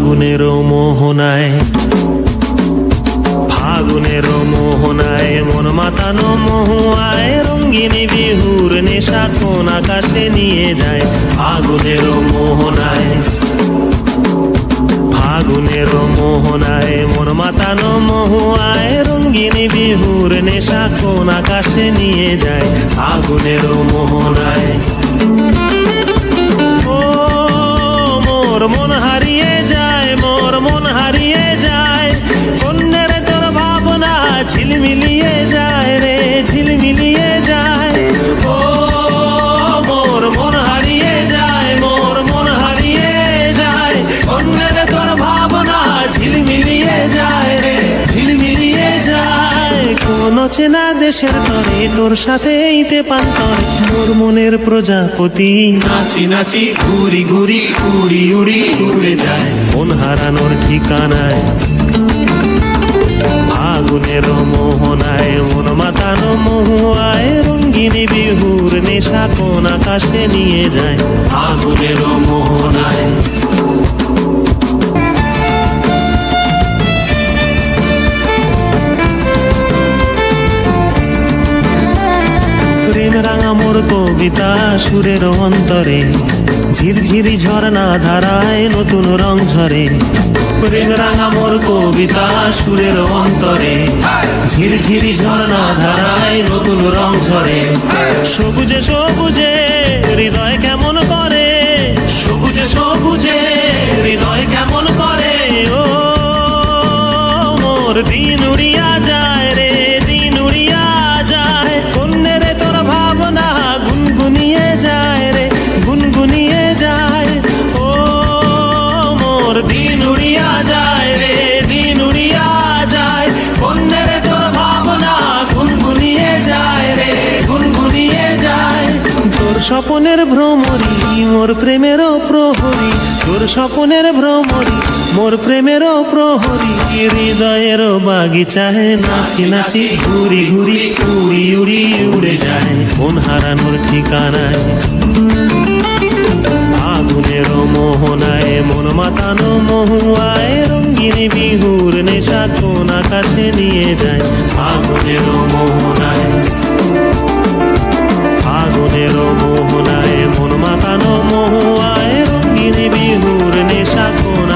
ফাগুনের মোহনায়, ফাগুনের মোহনায় মন মাতানো মহুয়ায় রঙ্গিনী বিহুর নেশা কোন আকাশে নিয়ে যায়। ফাগুনের মোহনায়, ফাগুনের মোহনায় মন মাতানো মহুয়ায় রঙ্গিনী বিহুর নেশা কোন আকাশে নিয়ে যায়। ফাগুনের মোহনায় ও মোর মন হারিয়ে যায়, মোর মন হারিয়ে যায়, কন্যের তোর ভাবনা ঝিলমিলিয়ে যায় রে, ঝিলমিলিয়ে যায়। ও মোর মন হারিয়ে যায়, মোর মন হারিয়ে যায়, কন্যের তোর ভাবনা ঝিলমিলিয়ে যায় রে, ঝিলমিলিয়ে যায়। কোন চেনা দেশের তরে তোর সাথে ইতে পান্তরে মোর মনের প্রজাপতি নাচি নাচি ঘুরি ঘুরি উড়ি উড়ি উড়ে যায় মন হারানোর ঠিকানায়। ফাগুনের মোহনায় মন মাতানো মহুয়ায় রঙ্গিনী বিহুর নেশা কোন আকাশে নিয়ে যায়। ফাগুনের মোহনায় প্রেম রাঙা মোর কবিতা সুরের অন্তরে ঝিরঝিরি ঝর্ণা ধারায় নতুন রং ঝরে। প্রেম রাঙা মোর কবিতা সুরের অন্তরে ঝিরঝিরি ঝর্ণা ধারায় নতুন রং ঝরে। সবুজে সবুজে হৃদয় কেমন করে, সবুজে সবুজে হৃদয় কেমন করে। ও মোর দিন উড়িয়া যায় রে, দিন উড়িয়া যায়, কন্যের তোর ভাবনা গুনগুনিয়ে যায় রে, গুনগুনিয়ে যায়। ও মোর দিন উড়িয়া যায় রে, দিন উড়িয়া যায়, কন্যের তোর ভাবনা গুনগুনিয়ে যায় রে, গুনগুনিয়ে যায়। তোর স্বপনের ভ্রমরি মোর প্রেমেরও প্রহরী, তোর স্বপনের ভ্রমরি মোর প্রেমেরও প্রহরী। হৃদয়ের বাগিচায় নাচি নাচি ঘুরি ঘুরি উড়ি উড়ি উড়ে যায় মন হারানোর ঠিকানায়। ফাগুনের মোহনায় মন মাতানো মহুয়ায় রঙ্গিনী বিহুর নেশা কোন আকাশে নিয়ে যায়। ফাগুনের মোহনায়, ফাগুনের মোহনায় মন মাতানো মহুয়ায় রঙ্গিনী বিহুর নেশা কোন